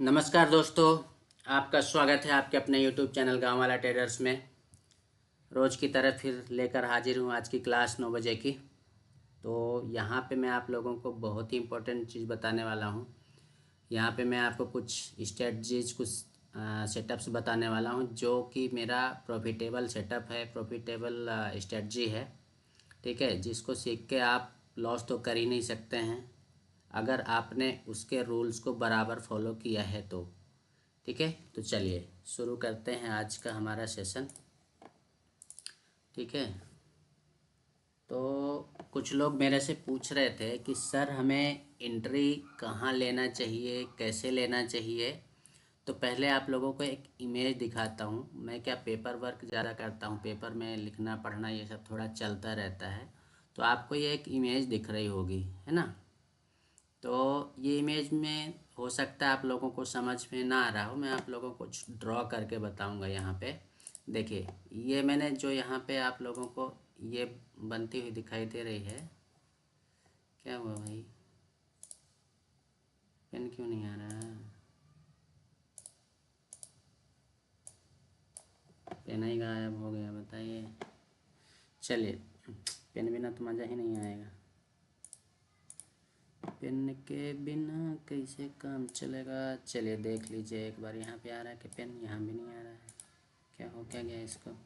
नमस्कार दोस्तों, आपका स्वागत है आपके अपने YouTube चैनल गांव वाला ट्रेडर्स में। रोज़ की तरह फिर लेकर हाजिर हूं आज की क्लास 9 बजे की। तो यहाँ पे मैं आप लोगों को बहुत ही इम्पोर्टेंट चीज़ बताने वाला हूँ। यहाँ पे मैं आपको कुछ स्ट्रेटजीज, कुछ सेटअप्स बताने वाला हूँ जो कि मेरा प्रॉफिटेबल सेटअप है, प्रॉफिटेबल स्ट्रेटजी है। ठीक है, जिसको सीख के आप लॉस तो कर ही नहीं सकते हैं अगर आपने उसके रूल्स को बराबर फॉलो किया है तो। ठीक है, तो चलिए शुरू करते हैं आज का हमारा सेशन। ठीक है, तो कुछ लोग मेरे से पूछ रहे थे कि सर हमें एंट्री कहाँ लेना चाहिए, कैसे लेना चाहिए। तो पहले आप लोगों को एक इमेज दिखाता हूँ। मैं क्या पेपर वर्क ज़्यादा करता हूँ, पेपर में लिखना पढ़ना ये सब थोड़ा चलता रहता है। तो आपको ये एक इमेज दिख रही होगी, है ना। तो ये इमेज में हो सकता है आप लोगों को समझ में ना आ रहा हो, मैं आप लोगों को ड्रॉ करके बताऊंगा। यहाँ पे देखिए, ये मैंने जो यहाँ पे आप लोगों को ये बनती हुई दिखाई दे रही है। क्या हुआ भाई, पेन क्यों नहीं आ रहा है? पेन ही गायब हो गया, बताइए। चलिए, पेन बिना तो मज़ा ही नहीं आएगा। पेन के बिना कैसे काम चलेगा। चलिए देख लीजिए एक बार, यहाँ पे आ रहा है कि पेन, यहाँ भी नहीं आ रहा है। क्या हो क्या गया इसको।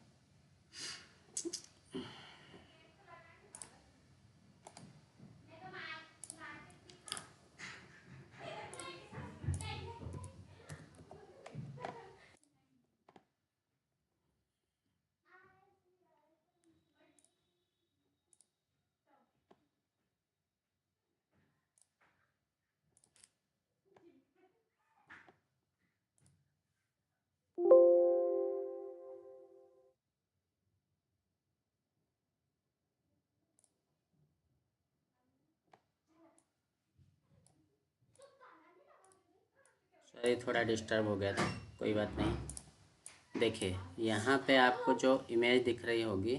सॉरी, थोड़ा डिस्टर्ब हो गया था, कोई बात नहीं। देखिए यहाँ पे आपको जो इमेज दिख रही होगी,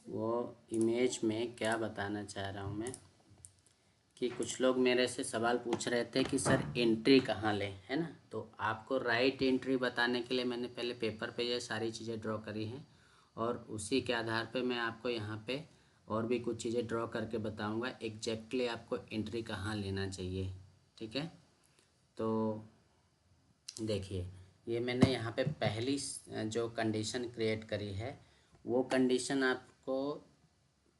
वो इमेज में क्या बताना चाह रहा हूँ मैं कि कुछ लोग मेरे से सवाल पूछ रहे थे कि सर एंट्री कहाँ लें, है ना। तो आपको राइट एंट्री बताने के लिए मैंने पहले पेपर पे ये सारी चीज़ें ड्रॉ करी हैं, और उसी के आधार पे मैं आपको यहाँ पे और भी कुछ चीज़ें ड्रॉ करके बताऊँगा एग्जैक्टली आपको एंट्री कहाँ लेना चाहिए। ठीक है, तो देखिए ये मैंने यहाँ पे पहली जो कंडीशन क्रिएट करी है, वो कंडीशन आपको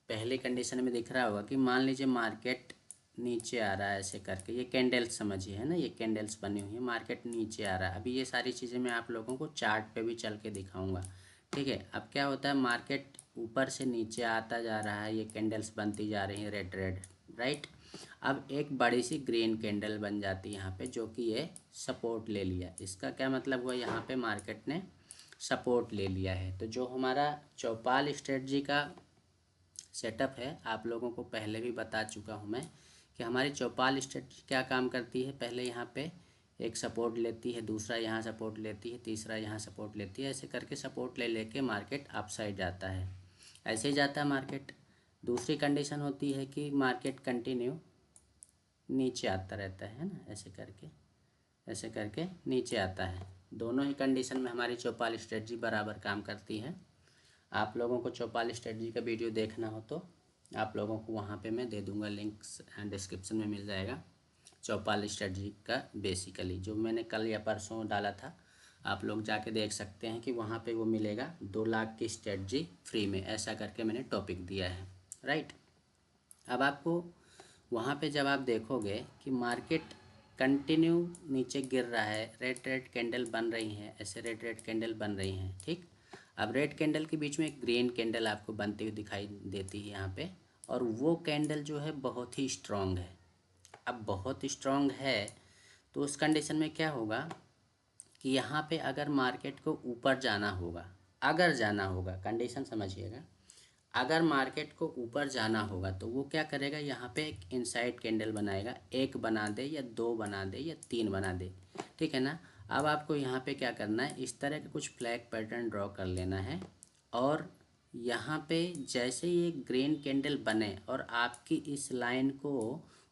पहली कंडीशन में दिख रहा होगा कि मान लीजिए मार्केट नीचे आ रहा है ऐसे करके। ये कैंडल्स समझिए, है ना, ये कैंडल्स बनी हुई है, मार्केट नीचे आ रहा है। अभी ये सारी चीज़ें मैं आप लोगों को चार्ट पे भी चल के दिखाऊंगा। ठीक है, अब क्या होता है, मार्केट ऊपर से नीचे आता जा रहा है, ये कैंडल्स बनती जा रही हैं रेड रेड, राइट। अब एक बड़ी सी ग्रीन कैंडल बन जाती है यहाँ पे, जो कि ये सपोर्ट ले लिया। इसका क्या मतलब हुआ, यहाँ पे मार्केट ने सपोर्ट ले लिया है। तो जो हमारा चौपाल स्ट्रेटजी का सेटअप है, आप लोगों को पहले भी बता चुका हूँ मैं कि हमारी चौपाल स्ट्रेटजी क्या काम करती है। पहले यहाँ पे एक सपोर्ट लेती है, दूसरा यहाँ सपोर्ट लेती है, तीसरा यहाँ सपोर्ट लेती है, ऐसे करके सपोर्ट ले लेके मार्केट अप साइड जाता है। ऐसे ही जाता है मार्केट। दूसरी कंडीशन होती है कि मार्केट कंटिन्यू नीचे आता रहता है ना, ऐसे करके, ऐसे करके नीचे आता है। दोनों ही कंडीशन में हमारी चौपाल स्ट्रेटजी बराबर काम करती है। आप लोगों को चौपाल स्ट्रेटजी का वीडियो देखना हो तो आप लोगों को वहाँ पे मैं दे दूँगा, लिंक्स डिस्क्रिप्शन में मिल जाएगा। चौपाल स्ट्रेटजी का बेसिकली जो मैंने कल या परसों डाला था, आप लोग जाके देख सकते हैं कि वहाँ पे वो मिलेगा 2 लाख की स्ट्रेटजी फ्री में, ऐसा करके मैंने टॉपिक दिया है, राइट। अब आपको वहाँ पे जब आप देखोगे कि मार्केट कंटिन्यू नीचे गिर रहा है, रेड रेड कैंडल बन रही हैं, ऐसे रेड रेड कैंडल बन रही हैं, ठीक। अब रेड कैंडल के बीच में एक ग्रीन कैंडल आपको बनती हुई दिखाई देती है यहाँ पे, और वो कैंडल जो है बहुत ही स्ट्रॉन्ग है। अब बहुत स्ट्रॉन्ग है तो उस कंडीशन में क्या होगा कि यहाँ पे अगर मार्केट को ऊपर जाना होगा, अगर जाना होगा, कंडीशन समझिएगा, अगर मार्केट को ऊपर जाना होगा तो वो क्या करेगा, यहाँ पे एक इनसाइड कैंडल बनाएगा, एक बना दे या दो बना दे या तीन बना दे, ठीक है ना। अब आपको यहाँ पे क्या करना है, इस तरह का कुछ फ्लैग पैटर्न ड्रॉ कर लेना है, और यहाँ पे जैसे ही एक ग्रीन कैंडल बने और आपकी इस लाइन को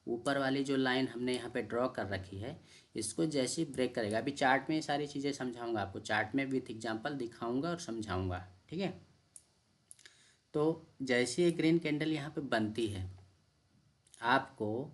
ऊपर वाली जो लाइन हमने यहाँ पे ड्रॉ कर रखी है, इसको जैसे ही ब्रेक करेगा, अभी चार्ट में ये सारी चीज़ें समझाऊंगा आपको, चार्ट में विथ एग्जांपल दिखाऊंगा और समझाऊंगा, ठीक है। तो जैसे ही ग्रीन कैंडल यहाँ पे बनती है, आपको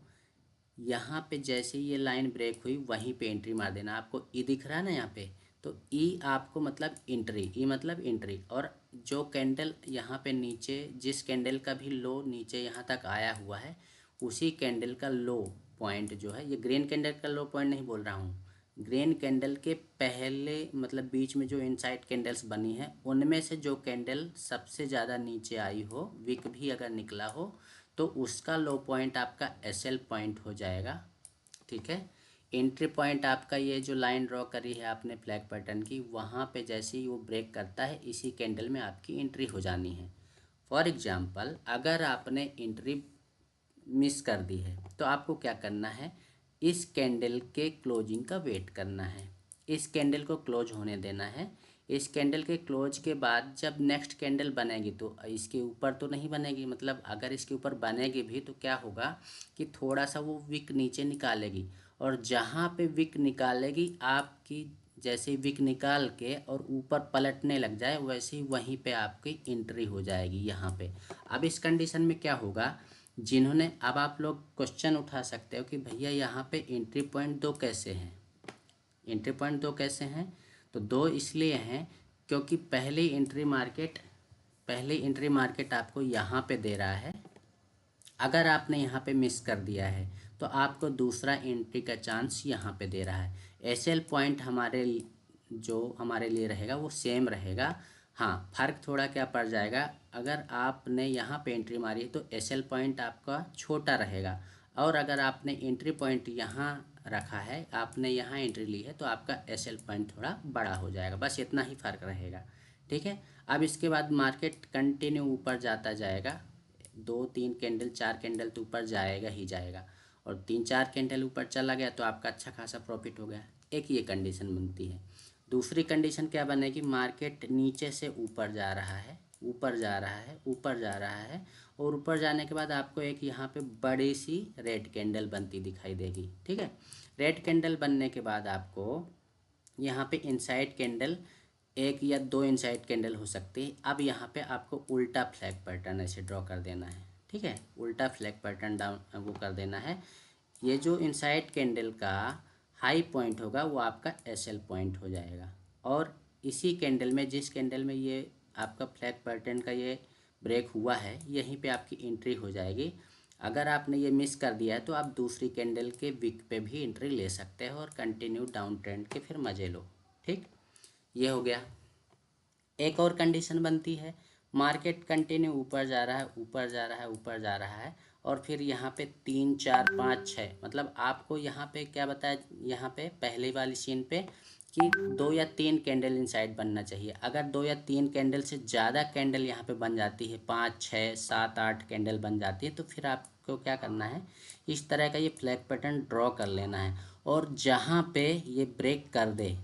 यहाँ पे जैसे ये लाइन ब्रेक हुई वहीं पे एंट्री मार देना। आपको ई दिख रहा है ना यहाँ पे, तो ई आपको मतलब एंट्री, ई मतलब एंट्री। और जो कैंडल यहाँ पे नीचे, जिस कैंडल का भी लो नीचे यहाँ तक आया हुआ है, उसी कैंडल का लो पॉइंट जो है, ये ग्रीन कैंडल का लो पॉइंट नहीं बोल रहा हूँ, ग्रीन कैंडल के पहले मतलब बीच में जो इनसाइड कैंडल्स बनी है, उनमें से जो कैंडल सबसे ज़्यादा नीचे आई हो, विक भी अगर निकला हो, तो उसका लो पॉइंट आपका एसएल पॉइंट हो जाएगा, ठीक है। एंट्री पॉइंट आपका ये जो लाइन ड्रॉ करी है आपने फ्लैग पैटर्न की, वहाँ पे जैसे ही वो ब्रेक करता है, इसी कैंडल में आपकी एंट्री हो जानी है। फॉर एग्जांपल अगर आपने एंट्री मिस कर दी है, तो आपको क्या करना है, इस कैंडल के क्लोजिंग का वेट करना है, इस कैंडल को क्लोज होने देना है। इस कैंडल के क्लोज के बाद जब नेक्स्ट कैंडल बनेगी, तो इसके ऊपर तो नहीं बनेगी, मतलब अगर इसके ऊपर बनेगी भी तो क्या होगा कि थोड़ा सा वो विक नीचे निकालेगी, और जहाँ पे विक निकालेगी आपकी, जैसे विक निकाल के और ऊपर पलटने लग जाए, वैसे ही वहीं पे आपकी एंट्री हो जाएगी यहाँ पे। अब इस कंडीशन में क्या होगा, जिन्होंने, अब आप लोग क्वेश्चन उठा सकते हो कि भैया यहाँ पे एंट्री पॉइंट दो कैसे हैं, एंट्री पॉइंट दो कैसे हैं, तो दो इसलिए हैं क्योंकि पहली एंट्री मार्केट आपको यहाँ पे दे रहा है। अगर आपने यहाँ पे मिस कर दिया है, तो आपको दूसरा एंट्री का चांस यहाँ पे दे रहा है। एसएल पॉइंट हमारे लिए रहेगा वो सेम रहेगा। हाँ, फ़र्क थोड़ा क्या पड़ जाएगा, अगर आपने यहाँ पे एंट्री मारी है तो एसएल पॉइंट आपका छोटा रहेगा, और अगर आपने एंट्री पॉइंट यहाँ रखा है, आपने यहाँ एंट्री ली है, तो आपका एसएल पॉइंट थोड़ा बड़ा हो जाएगा, बस इतना ही फ़र्क रहेगा, ठीक है। अब इसके बाद मार्केट कंटिन्यू ऊपर जाता जाएगा, 2 3 कैंडल 4 कैंडल तो ऊपर जाएगा ही जाएगा, और 3 4 कैंडल ऊपर चला गया तो आपका अच्छा खासा प्रॉफिट हो गया। एक ये कंडीशन बनती है। दूसरी कंडीशन क्या बनेगी, मार्केट नीचे से ऊपर जा रहा है, ऊपर जा रहा है, ऊपर जा रहा है, और ऊपर जाने के बाद आपको एक यहाँ पे बड़ी सी रेड कैंडल बनती दिखाई देगी, ठीक है। रेड कैंडल बनने के बाद आपको यहाँ पे इनसाइड कैंडल, एक या दो इनसाइड कैंडल हो सकती है। अब यहाँ पे आपको उल्टा फ्लैग पैटर्न ऐसे ड्रॉ कर देना है, ठीक है, उल्टा फ्लैग पैटर्न डाउन वो कर देना है। ये जो इनसाइड कैंडल का हाई पॉइंट होगा वो आपका एसएल पॉइंट हो जाएगा, और इसी कैंडल में, जिस कैंडल में ये आपका फ्लैग पैटर्न का ये ब्रेक हुआ है, यहीं पे आपकी एंट्री हो जाएगी। अगर आपने ये मिस कर दिया है तो आप दूसरी कैंडल के विक पे भी एंट्री ले सकते हो और कंटिन्यू डाउन ट्रेंड के फिर मज़े लो, ठीक। ये हो गया। एक और कंडीशन बनती है, मार्केट कंटिन्यू ऊपर जा रहा है, ऊपर जा रहा है, ऊपर जा रहा है, और फिर यहाँ पे 3 4 5 6, मतलब आपको यहाँ पे क्या बताया, यहाँ पे पहले वाली सीन पे कि 2 या 3 कैंडल इनसाइड बनना चाहिए। अगर 2 या 3 कैंडल से ज़्यादा कैंडल यहाँ पे बन जाती है, 5 6 7 8 कैंडल बन जाती है, तो फिर आपको क्या करना है, इस तरह का ये फ्लैग पैटर्न ड्रॉ कर लेना है, और जहाँ पे ये ब्रेक कर दे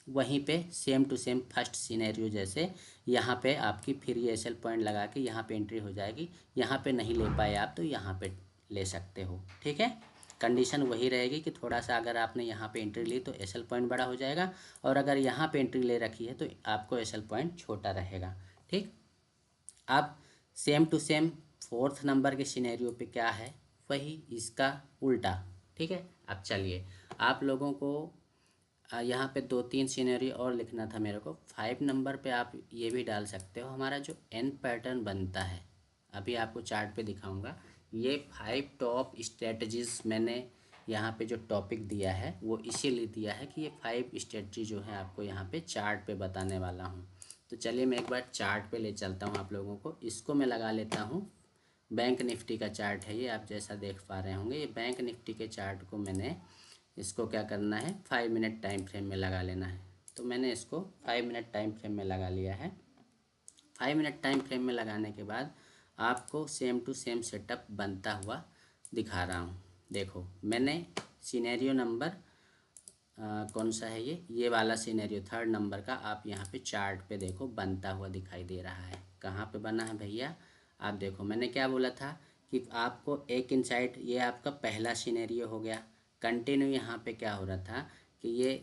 वहीं पे same to same first scenario जैसे यहाँ पे आपकी फिर ये एसएल पॉइंट लगा के यहाँ पे एंट्री हो जाएगी। यहाँ पे नहीं ले पाए आप तो यहाँ पे ले सकते हो, ठीक है। कंडीशन वही रहेगी कि थोड़ा सा अगर आपने यहाँ पे एंट्री ली तो एसएल पॉइंट बड़ा हो जाएगा, और अगर यहाँ पे एंट्री ले रखी है तो आपको एसएल पॉइंट छोटा रहेगा, ठीक। अब same to same fourth number के सिनेरियो पे क्या है, वही इसका उल्टा, ठीक है। अब चलिए, आप लोगों को यहाँ पे 2 3 सिनेरियो और लिखना था मेरे को। 5 नंबर पे आप ये भी डाल सकते हो, हमारा जो एन पैटर्न बनता है, अभी आपको चार्ट पे दिखाऊंगा। ये 5 टॉप स्ट्रेटजीज मैंने यहाँ पे जो टॉपिक दिया है वो इसीलिए दिया है कि ये 5 स्ट्रेटजी जो है आपको यहाँ पे चार्ट पे बताने वाला हूँ। तो चलिए मैं एक बार चार्ट पे ले चलता हूँ आप लोगों को। इसको मैं लगा लेता हूँ, बैंक निफ्टी का चार्ट है ये, आप जैसा देख पा रहे होंगे। ये बैंक निफ्टी के चार्ट को मैंने, इसको क्या करना है, 5 मिनट टाइम फ्रेम में लगा लेना है। तो मैंने इसको 5 मिनट टाइम फ्रेम में लगा लिया है। 5 मिनट टाइम फ्रेम में लगाने के बाद आपको सेम टू सेम सेटअप बनता हुआ दिखा रहा हूँ। देखो मैंने सिनेरियो नंबर कौन सा है, ये वाला सिनेरियो 3rd नंबर का आप यहाँ पे चार्ट पे देखो बनता हुआ दिखाई दे रहा है। कहाँ पे बना है भैया, आप देखो मैंने क्या बोला था कि आपको एक इनसाइड, ये आपका पहला सिनेरियो हो गया। कंटिन्यू यहाँ पे क्या हो रहा था कि ये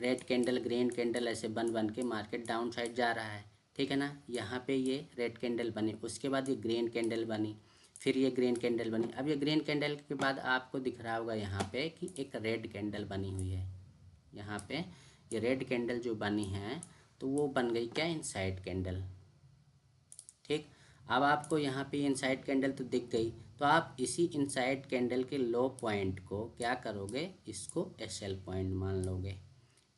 रेड कैंडल ग्रीन कैंडल ऐसे बन बन के मार्केट डाउन साइड जा रहा है, ठीक है ना। यहाँ पे ये रेड कैंडल बनी, उसके बाद ये ग्रीन कैंडल बनी, फिर ये ग्रीन कैंडल बनी। अब ये ग्रीन कैंडल के बाद आपको दिख रहा होगा यहाँ पे कि एक रेड कैंडल बनी हुई है। यहाँ पे ये रेड कैंडल जो बनी है तो वो बन गई क्या, इनसाइड कैंडल, ठीक। अब आपको यहाँ पे इनसाइड कैंडल तो दिख गई, तो आप इसी इनसाइड कैंडल के लो पॉइंट को क्या करोगे, इसको एसएल पॉइंट मान लोगे,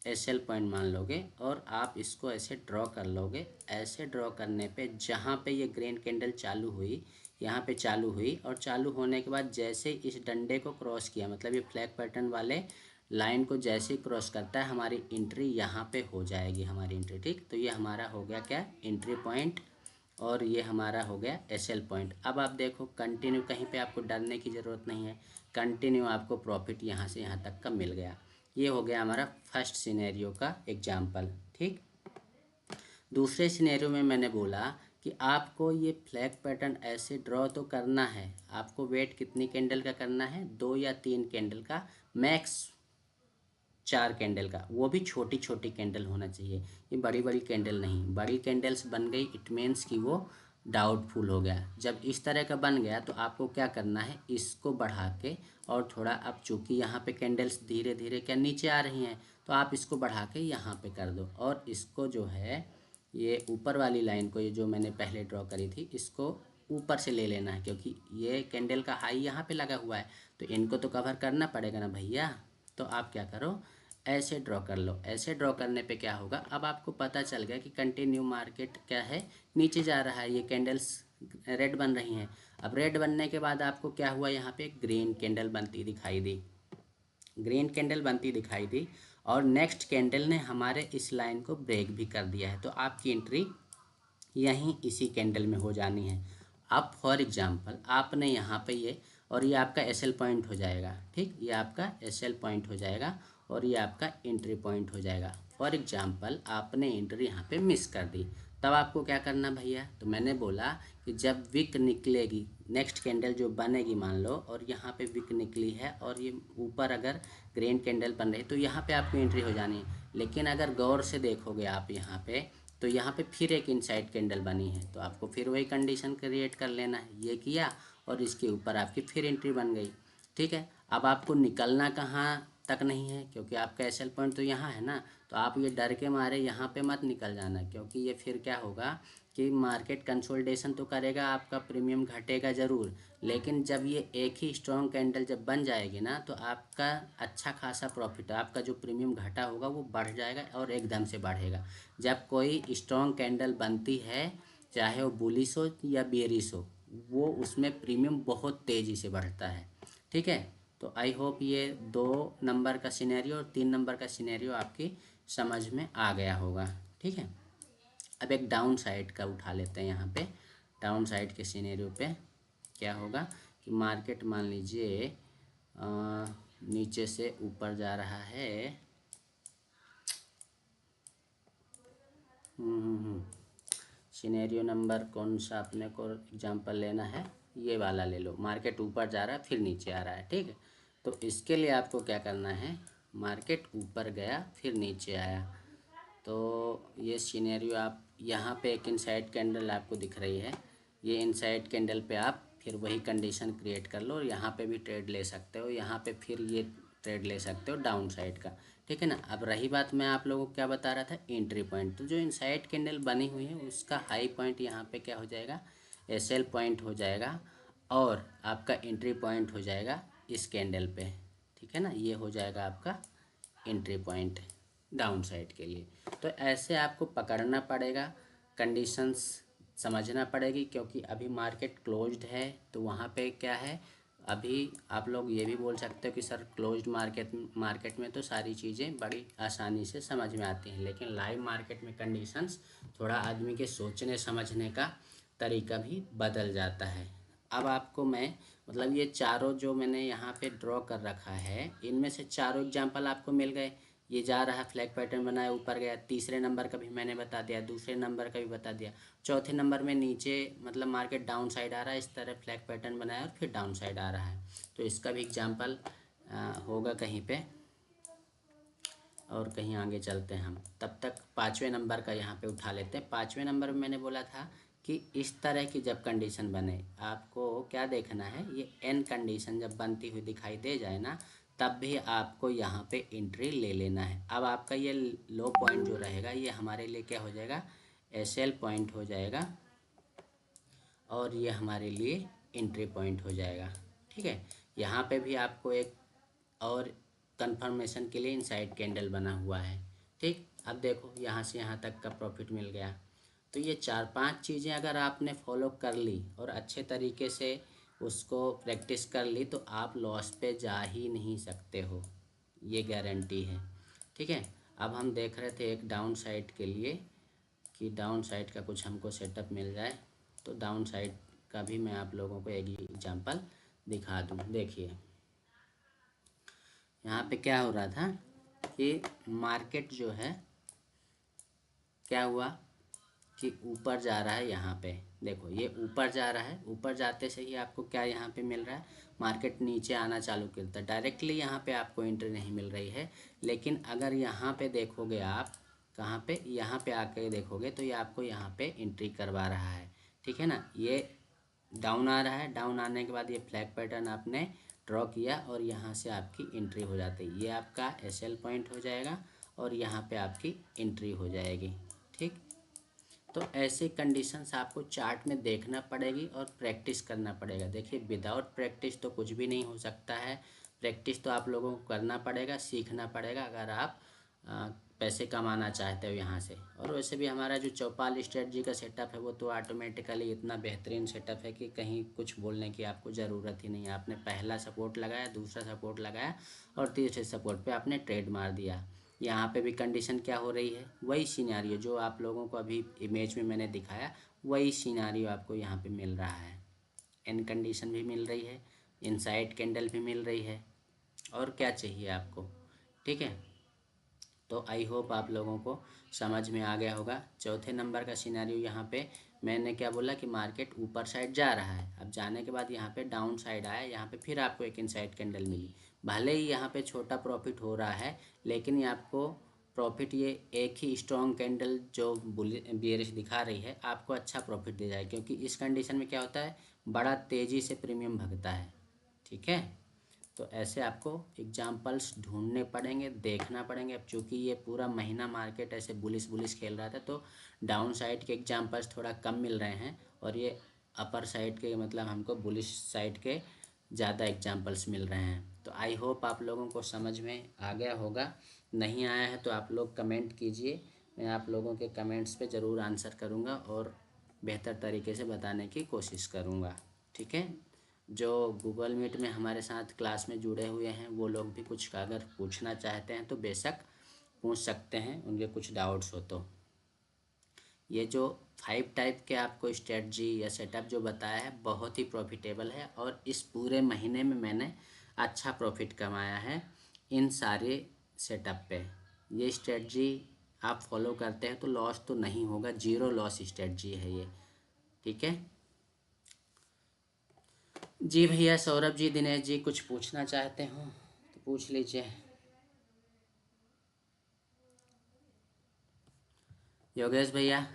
एसएल पॉइंट मान लोगे और आप इसको ऐसे ड्रॉ कर लोगे। ऐसे ड्रॉ करने पे जहाँ पे ये ग्रीन कैंडल चालू हुई, यहाँ पे चालू हुई और चालू होने के बाद जैसे इस डंडे को क्रॉस किया, मतलब ये फ्लैग पैटर्न वाले लाइन को जैसे ही क्रॉस करता है, हमारी एंट्री यहाँ पे हो जाएगी, हमारी एंट्री, ठीक। तो ये हमारा हो गया क्या, एंट्री पॉइंट, और ये हमारा हो गया एसएल पॉइंट। अब आप देखो कंटिन्यू, कहीं पे आपको डरने की ज़रूरत नहीं है, कंटिन्यू आपको प्रॉफिट यहाँ से यहाँ तक का मिल गया। ये हो गया हमारा फर्स्ट सिनेरियो का एग्जाम्पल, ठीक। दूसरे सिनेरियो में मैंने बोला कि आपको ये फ्लैग पैटर्न ऐसे ड्रॉ तो करना है, आपको वेट कितनी कैंडल का करना है, 2 या 3 कैंडल का, मैक्स 4 कैंडल का, वो भी छोटी छोटी कैंडल होना चाहिए, ये बड़ी बड़ी कैंडल नहीं। बड़ी कैंडल्स बन गई इट मीन्स कि वो डाउटफुल हो गया। जब इस तरह का बन गया तो आपको क्या करना है, इसको बढ़ा के और थोड़ा, अब चूँकि यहाँ पे कैंडल्स धीरे धीरे क्या नीचे आ रही हैं, तो आप इसको बढ़ा के यहाँ पे कर दो और इसको जो है ये ऊपर वाली लाइन को, ये जो मैंने पहले ड्रॉ करी थी, इसको ऊपर से ले लेना है, क्योंकि ये कैंडल का हाई यहाँ पे लगा हुआ है तो इनको तो कवर करना पड़ेगा ना भैया। तो आप क्या करो, ऐसे ड्रॉ कर लो। ऐसे ड्रॉ करने पे क्या होगा, अब आपको पता चल गया कि कंटिन्यू मार्केट क्या है, नीचे जा रहा है, ये कैंडल्स रेड बन रही हैं। अब रेड बनने के बाद आपको क्या हुआ, यहाँ पे ग्रीन कैंडल बनती दिखाई दी, ग्रीन कैंडल बनती दिखाई दी और नेक्स्ट कैंडल ने हमारे इस लाइन को ब्रेक भी कर दिया है, तो आपकी एंट्री यहीं इसी कैंडल में हो जानी है। अब फॉर एग्जांपल आपने यहाँ पे ये, और ये आपका एसएल पॉइंट हो जाएगा, ठीक, ये आपका एसएल पॉइंट हो जाएगा और ये आपका एंट्री पॉइंट हो जाएगा। फॉर एग्जांपल आपने एंट्री यहाँ पे मिस कर दी, तब आपको क्या करना भैया, तो मैंने बोला कि जब विक निकलेगी, नेक्स्ट कैंडल जो बनेगी मान लो, और यहाँ पे विक निकली है और ये ऊपर अगर ग्रीन कैंडल बन रही है तो यहाँ पे आपको एंट्री हो जानी है। लेकिन अगर गौर से देखोगे आप यहाँ पे, तो यहाँ पे फिर एक इनसाइड कैंडल बनी है, तो आपको फिर वही कंडीशन क्रिएट कर लेना है, ये किया और इसके ऊपर आपकी फिर एंट्री बन गई, ठीक है। अब आपको निकलना कहाँ तक नहीं है, क्योंकि आपका एसएल पॉइंट तो यहाँ है ना, तो आप ये डर के मारे यहाँ पे मत निकल जाना, क्योंकि ये फिर क्या होगा कि मार्केट कंसोलिडेशन तो करेगा, आपका प्रीमियम घटेगा ज़रूर, लेकिन जब ये एक ही स्ट्रॉन्ग कैंडल जब बन जाएगी ना, तो आपका अच्छा खासा प्रॉफिट, आपका जो प्रीमियम घटा होगा वो बढ़ जाएगा और एकदम से बढ़ेगा। जब कोई स्ट्रॉन्ग कैंडल बनती है, चाहे वो बुलिश हो या बेरिश हो, वो उसमें प्रीमियम बहुत तेज़ी से बढ़ता है, ठीक है। तो आई होप ये 2 नंबर का सिनेरियो और 3 नंबर का सिनेरियो आपकी समझ में आ गया होगा, ठीक है। अब एक डाउन साइड का उठा लेते हैं। यहाँ पे डाउन साइड के सिनेरियो पे क्या होगा कि मार्केट मान लीजिए नीचे से ऊपर जा रहा है, सिनेरियो नंबर कौन सा अपने को एग्जांपल लेना है, ये वाला ले लो, मार्केट ऊपर जा रहा है फिर नीचे आ रहा है, ठीक है। तो इसके लिए आपको क्या करना है, मार्केट ऊपर गया फिर नीचे आया, तो ये सिनेरियो आप यहाँ पे एक इनसाइड कैंडल आपको दिख रही है, ये इनसाइड कैंडल पे आप फिर वही कंडीशन क्रिएट कर लो और यहाँ पे भी ट्रेड ले सकते हो, यहाँ पे फिर ये ट्रेड ले सकते हो डाउन साइड का, ठीक है ना। अब रही बात, मैं आप लोगों को क्या बता रहा था, एंट्री पॉइंट, तो जो इनसाइड कैंडल बनी हुई है उसका हाई पॉइंट यहाँ पे क्या हो जाएगा, एसएल पॉइंट हो जाएगा और आपका एंट्री पॉइंट हो जाएगा इस कैंडल पे, ठीक है ना, ये हो जाएगा आपका एंट्री पॉइंट डाउन साइड के लिए। तो ऐसे आपको पकड़ना पड़ेगा, कंडीशंस समझना पड़ेगी, क्योंकि अभी मार्केट क्लोज्ड है, तो वहाँ पे क्या है, अभी आप लोग ये भी बोल सकते हो कि सर क्लोज्ड मार्केट में तो सारी चीज़ें बड़ी आसानी से समझ में आती हैं, लेकिन लाइव मार्केट में कंडीशंस थोड़ा आदमी के सोचने समझने का तरीका भी बदल जाता है। अब आपको मैं मतलब ये चारों जो मैंने यहाँ पे ड्रॉ कर रखा है, इनमें से चारों एग्जांपल आपको मिल गए। ये जा रहा है, फ्लैग पैटर्न बनाया, ऊपर गया, तीसरे नंबर का भी मैंने बता दिया, दूसरे नंबर का भी बता दिया, चौथे नंबर में नीचे मतलब मार्केट डाउन साइड आ रहा है, इस तरह फ्लैग पैटर्न बनाया और फिर डाउन साइड आ रहा है। तो इसका भी एग्जाम्पल होगा कहीं पे, और कहीं आगे चलते हैं हम। तब तक पाँचवें नंबर का यहाँ पे उठा लेते हैं। पाँचवें नंबर में मैंने बोला था कि इस तरह की जब कंडीशन बने, आपको क्या देखना है, ये एन कंडीशन जब बनती हुई दिखाई दे जाए ना, तब भी आपको यहाँ पे एंट्री ले लेना है। अब आपका ये लो पॉइंट जो रहेगा ये हमारे लिए क्या हो जाएगा, एसएल पॉइंट हो जाएगा, और ये हमारे लिए एंट्री पॉइंट हो जाएगा। ठीक है, यहाँ पे भी आपको एक और कंफर्मेशन के लिए इनसाइड कैंडल बना हुआ है। ठीक, अब देखो यहाँ से यहाँ तक का प्रॉफिट मिल गया। तो ये 4-5 चीज़ें अगर आपने फॉलो कर ली और अच्छे तरीके से उसको प्रैक्टिस कर ली, तो आप लॉस पे जा ही नहीं सकते हो, ये गारंटी है। ठीक है, अब हम देख रहे थे एक डाउन साइड के लिए कि डाउन साइड का कुछ हमको सेटअप मिल जाए, तो डाउन साइड का भी मैं आप लोगों को एक एग्जांपल दिखा दूँ। देखिए यहाँ पे क्या हो रहा था कि मार्केट जो है क्या हुआ कि ऊपर जा रहा है। यहाँ पे देखो ये ऊपर जा रहा है, ऊपर जाते से ही आपको क्या यहाँ पे मिल रहा है, मार्केट नीचे आना चालू करता है। डायरेक्टली यहाँ पे आपको एंट्री नहीं मिल रही है, लेकिन अगर यहाँ पे देखोगे आप, कहाँ पे, यहाँ पे आके देखोगे तो ये आपको यहाँ पे एंट्री करवा रहा है। ठीक है ना, ये डाउन आ रहा है, डाउन आने के बाद ये फ्लैग पैटर्न आपने ड्रॉ किया और यहाँ से आपकी एंट्री हो जाती है। ये आपका एसएल पॉइंट हो जाएगा और यहाँ पे आपकी एंट्री हो जाएगी। ठीक, तो ऐसे कंडीशंस आपको चार्ट में देखना पड़ेगी और प्रैक्टिस करना पड़ेगा। देखिए विदाउट प्रैक्टिस तो कुछ भी नहीं हो सकता है। प्रैक्टिस तो आप लोगों को करना पड़ेगा, सीखना पड़ेगा, अगर आप पैसे कमाना चाहते हो यहाँ से। और वैसे भी हमारा जो चौपाल स्ट्रेटजी का सेटअप है वो तो ऑटोमेटिकली इतना बेहतरीन सेटअप है कि कहीं कुछ बोलने की आपको ज़रूरत ही नहीं है। आपने पहला सपोर्ट लगाया, दूसरा सपोर्ट लगाया और तीसरे सपोर्ट पे आपने ट्रेड मार दिया। यहाँ पे भी कंडीशन क्या हो रही है, वही सिनेरियो जो आप लोगों को अभी इमेज में मैंने दिखाया, वही सिनेरियो आपको यहाँ पे मिल रहा है। एन कंडीशन भी मिल रही है, इनसाइड कैंडल भी मिल रही है, और क्या चाहिए आपको। ठीक है, तो आई होप आप लोगों को समझ में आ गया होगा। चौथे नंबर का सिनेरियो यहाँ पे मैंने क्या बोला कि मार्केट ऊपर साइड जा रहा है, अब जाने के बाद यहाँ पे डाउन साइड आया, यहाँ पे फिर आपको एक इनसाइड कैंडल मिली। भले ही यहाँ पे छोटा प्रॉफिट हो रहा है, लेकिन ये आपको प्रॉफिट, ये एक ही स्ट्रॉन्ग कैंडल जो बियरिश दिखा रही है आपको अच्छा प्रॉफिट दे जाए, क्योंकि इस कंडीशन में क्या होता है, बड़ा तेज़ी से प्रीमियम भगता है। ठीक है, तो ऐसे आपको एग्जाम्पल्स ढूंढने पड़ेंगे, देखना पड़ेंगे। अब चूँकि ये पूरा महीना मार्केट ऐसे बुलिश बुलिश खेल रहा था, तो डाउन साइड के एग्जाम्पल्स थोड़ा कम मिल रहे हैं, और ये अपर साइड के मतलब हमको बुलिश साइड के ज़्यादा एग्जाम्पल्स मिल रहे हैं। तो आई होप आप लोगों को समझ में आ गया होगा। नहीं आया है तो आप लोग कमेंट कीजिए, मैं आप लोगों के कमेंट्स पे ज़रूर आंसर करूँगा और बेहतर तरीके से बताने की कोशिश करूँगा। ठीक है, जो गूगल मीट में हमारे साथ क्लास में जुड़े हुए हैं वो लोग भी कुछ अगर पूछना चाहते हैं तो बेशक पूछ सकते हैं, उनके कुछ डाउट्स हो तो। ये जो 5 टाइप के आपको स्ट्रेटजी या सेटअप जो बताया है बहुत ही प्रॉफिटेबल है, और इस पूरे महीने में मैंने अच्छा प्रॉफिट कमाया है इन सारे सेटअप पे। ये स्ट्रेटजी आप फॉलो करते हैं तो लॉस तो नहीं होगा, जीरो लॉस स्ट्रेटजी है ये। ठीक है जी भैया, सौरभ जी, दिनेश जी, कुछ पूछना चाहते हो तो पूछ लीजिए। योगेश भैया,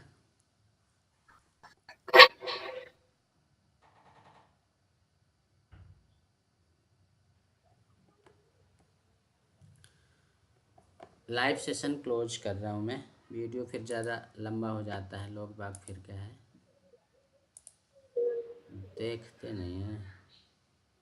लाइव सेशन क्लोज कर रहा हूँ मैं, वीडियो फिर ज़्यादा लंबा हो जाता है, लोग बाग फिर क्या है देखते नहीं हैं।